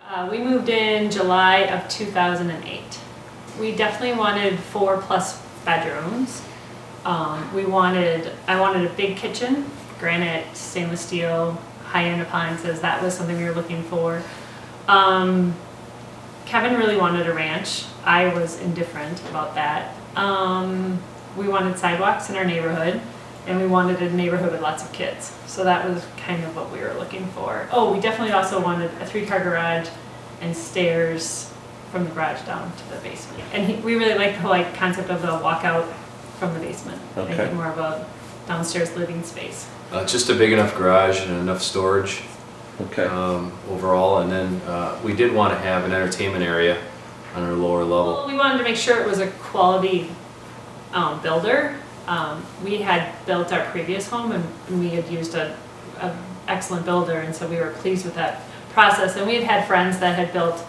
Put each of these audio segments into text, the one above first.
We moved in July of 2008. We definitely wanted 4+ bedrooms. I wanted a big kitchen, granite, stainless steel, high-end appliances. That was something we were looking for. Kevin really wanted a ranch. I was indifferent about that. We wanted sidewalks in our neighborhood, and we wanted a neighborhood with lots of kids. So that was kind of what we were looking for. Oh, we definitely also wanted a 3-car garage and stairs from the garage down to the basement. And we really liked the whole concept of the walkout from the basement. Okay. Make it more of a downstairs living space. Just a big enough garage and enough storage. Okay. Overall, and then we did want to have an entertainment area on our lower level. Well, we wanted to make sure it was a quality builder. We had built our previous home, and we had used an excellent builder, and so we were pleased with that process. And we had had friends that had built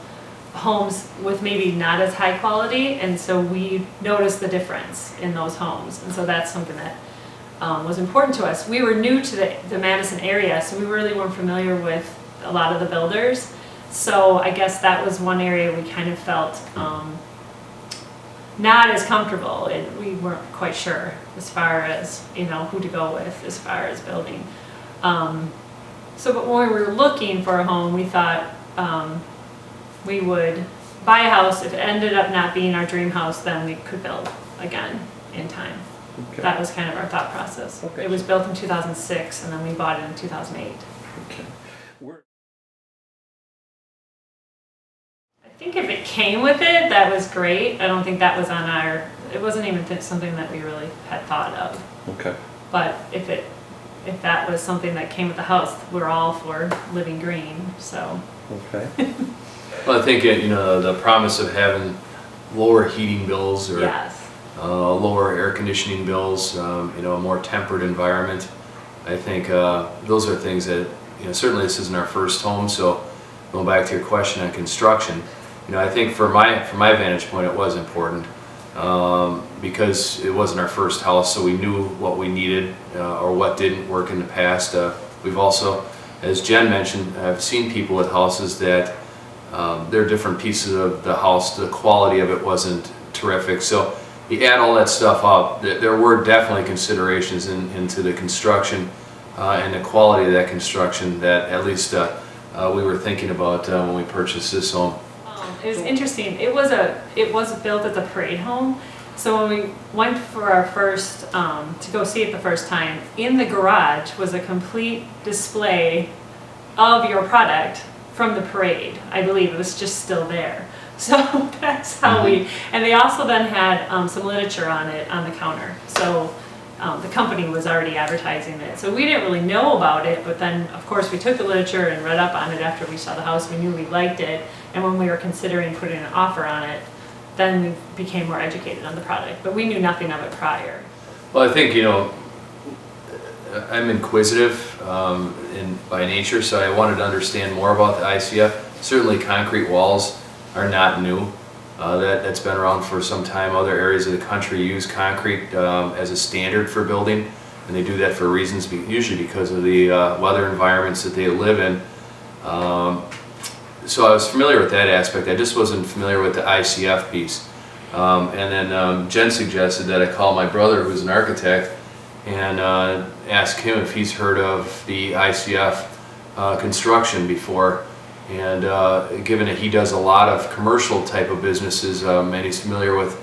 homes with maybe not as high quality, and so we noticed the difference in those homes, and so that's something that was important to us. We were new to the Madison area, so we really weren't familiar with a lot of the builders. So I guess that was one area we kind of felt not as comfortable, and we weren't quite sure as far as who to go with as far as building. But when we were looking for a home, we thought we would buy a house. If it ended up not being our dream house, then we could build again in time. Okay. That was kind of our thought process. Okay. It was built in 2006, and then we bought it in 2008. Okay. I think if it came with it, that was great. I don't think that was it wasn't even something that we really had thought of. Okay. But if that was something that came with the house, we're all for living green, so. Okay. Well, I think the promise of having lower heating bills or Yes. lower air conditioning bills, a more tempered environment. I think those are things that certainly this isn't our first home, so going back to your question on construction, I think from my vantage point it was important because it wasn't our first house, so we knew what we needed or what didn't work in the past. We've also, as Jen mentioned, I've seen people with houses that there are different pieces of the house, the quality of it wasn't terrific. So you add all that stuff up, there were definitely considerations into the construction and the quality of that construction that at least we were thinking about when we purchased this home. It was interesting. It was built as a parade home. So when we went for our first, to go see it the first time, in the garage was a complete display of your product from the parade. I believe it was just still there. So that's how and they also then had some literature on it on the counter. So the company was already advertising it. So we didn't really know about it, but then of course we took the literature and read up on it after we saw the house. We knew we liked it, and when we were considering putting an offer on it, then we became more educated on the product, but we knew nothing of it prior. Well, I think I'm inquisitive by nature, so I wanted to understand more about the ICF. Certainly concrete walls are not new. That's been around for some time. Other areas of the country use concrete as a standard for building, and they do that for reasons, usually because of the weather environments that they live in. So I was familiar with that aspect. I just wasn't familiar with the ICF piece. And then Jen suggested that I call my brother, who's an architect, and ask him if he's heard of the ICF construction before. And given that he does a lot of commercial type of businesses, and he's familiar with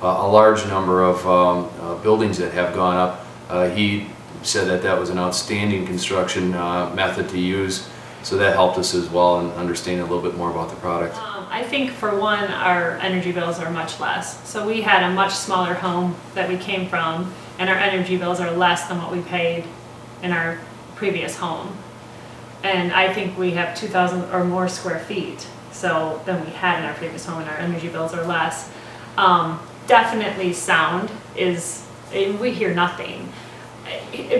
a large number of buildings that have gone up, he said that was an outstanding construction method to use. So that helped us as well in understanding a little bit more about the product. I think for one, our energy bills are much less. So we had a much smaller home that we came from, and our energy bills are less than what we paid in our previous home. And I think we have 2,000 or more square feet than we had in our previous home, and our energy bills are less. Definitely sound is, we hear nothing.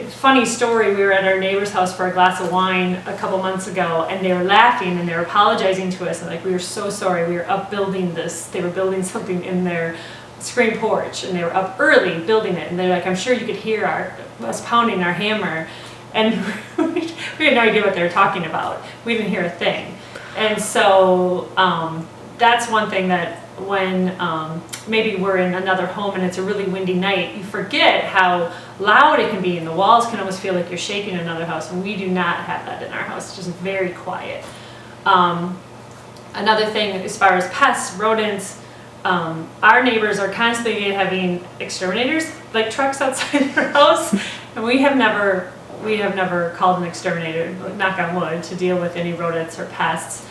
Funny story, we were at our neighbor's house for a glass of wine a couple months ago, and they were laughing and they were apologizing to us, and we were so sorry, we were up building this, they were building something in their screen porch, and they were up early building it, and they're like, I'm sure you could hear us pounding our hammer. and we had no idea what they were talking about. We didn't hear a thing. And so that's one thing that when maybe we're in another home and it's a really windy night, you forget how loud it can be, and the walls can almost feel like you're shaking another house, and we do not have that in our house. It's just very quiet. Another thing as far as pests, rodents, our neighbors are constantly having exterminators, like trucks outside their house, and we have never called an exterminator, knock on wood, to deal with any rodents or pests.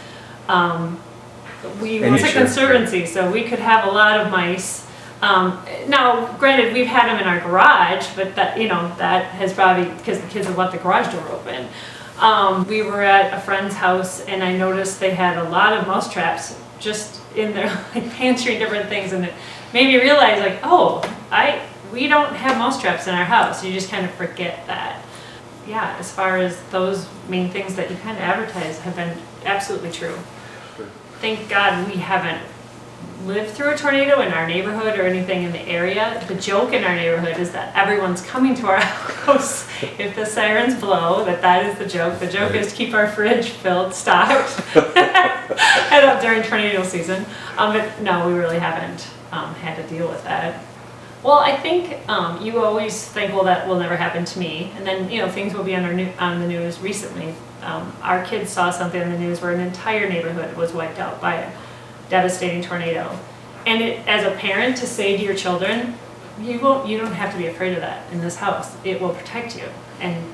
It's a conservancy, so we could have a lot of mice. Now, granted, we've had them in our garage, but that has probably because the kids have left the garage door open. We were at a friend's house, and I noticed they had a lot of mouse traps just in their pantry and different things, and it made me realize we don't have mouse traps in our house. You just kind of forget that. Yeah, as far as those main things that you kind of advertise have been absolutely true. Thank God we haven't lived through a tornado in our neighborhood or anything in the area. The joke in our neighborhood is that everyone's coming to our house if the sirens blow, that is the joke. The joke is to keep our fridge stocked during tornado season. But no, we really haven't had to deal with that. Well, I think you always think, well, that will never happen to me. And then, things will be on the news recently. Our kids saw something on the news where an entire neighborhood was wiped out by a devastating tornado. And as a parent, to say to your children, you don't have to be afraid of that in this house. It will protect you. And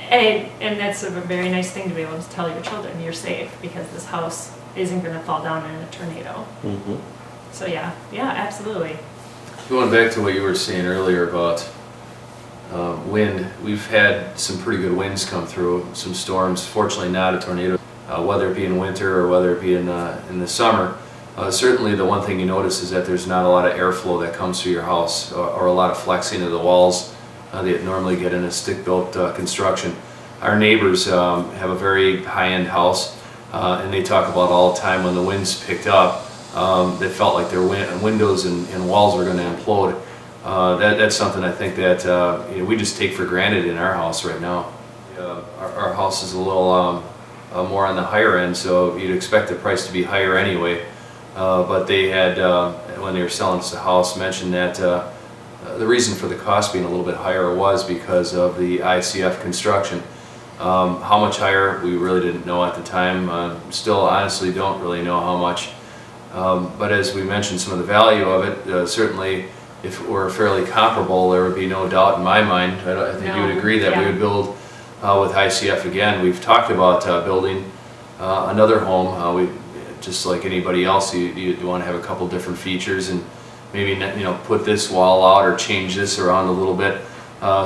that's a very nice thing to be able to tell your children, you're safe because this house isn't going to fall down in a tornado. Mm-hmm. So yeah, absolutely. Going back to what you were saying earlier about wind, we've had some pretty good winds come through, some storms, fortunately not a tornado, whether it be in winter or whether it be in the summer. Certainly the one thing you notice is that there's not a lot of airflow that comes through your house or a lot of flexing of the walls that you normally get in a stick-built construction. Our neighbors have a very high-end house, and they talk about all the time when the winds picked up, they felt like their windows and walls were going to implode. That's something I think that we just take for granted in our house right now. Our house is a little more on the higher end, so you'd expect the price to be higher anyway. But they had, when they were selling us the house, mentioned that the reason for the cost being a little bit higher was because of the ICF construction. How much higher, we really didn't know at the time. Still honestly don't really know how much. But as we mentioned, some of the value of it, certainly if it were fairly comparable, there would be no doubt in my mind. I think you would agree that we would build with ICF again. We've talked about building another home. Just like anybody else, you want to have a couple different features and maybe put this wall out or change this around a little bit.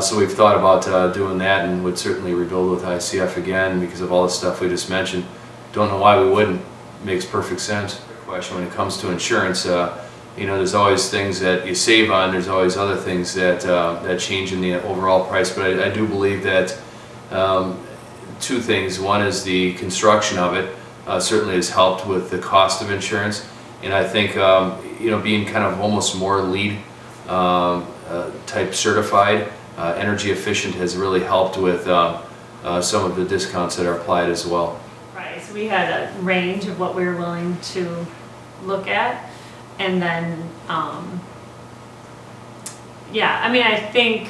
So we've thought about doing that, and would certainly rebuild with ICF again because of all the stuff we just mentioned. Don't know why we wouldn't. Makes perfect sense. When it comes to insurance, there's always things that you save on. There's always other things that change in the overall price. But I do believe that two things. One is the construction of it certainly has helped with the cost of insurance, and I think being kind of almost more LEED type certified, energy efficient has really helped with some of the discounts that are applied as well. Right. So we had a range of what we were willing to look at, and then I think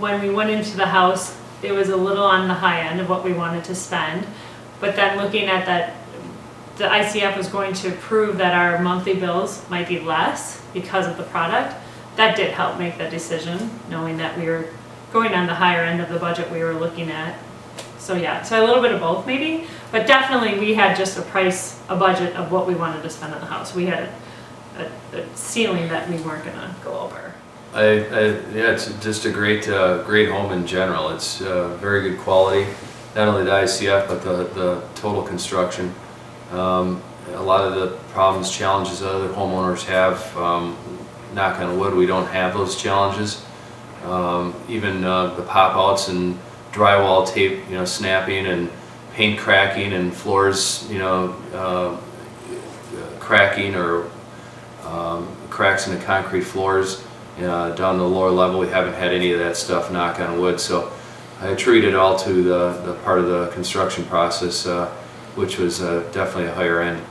when we went into the house it was a little on the high end of what we wanted to spend, but then looking at that, the ICF was going to prove that our monthly bills might be less because of the product. That did help make the decision, knowing that we were going on the higher end of the budget we were looking at. So a little bit of both maybe, but definitely we had just a budget of what we wanted to spend on the house. We had a ceiling that we weren't going to go over. It's just a great home in general. It's very good quality, not only the ICF but the total construction. A lot of the problems, challenges other homeowners have, knock on wood, we don't have those challenges. Even the pop-outs and drywall tape, snapping and paint cracking and floors, cracking or cracks in the concrete floors down the lower level. We haven't had any of that stuff, knock on wood. So I attribute it all to the part of the construction process, which was definitely a higher end.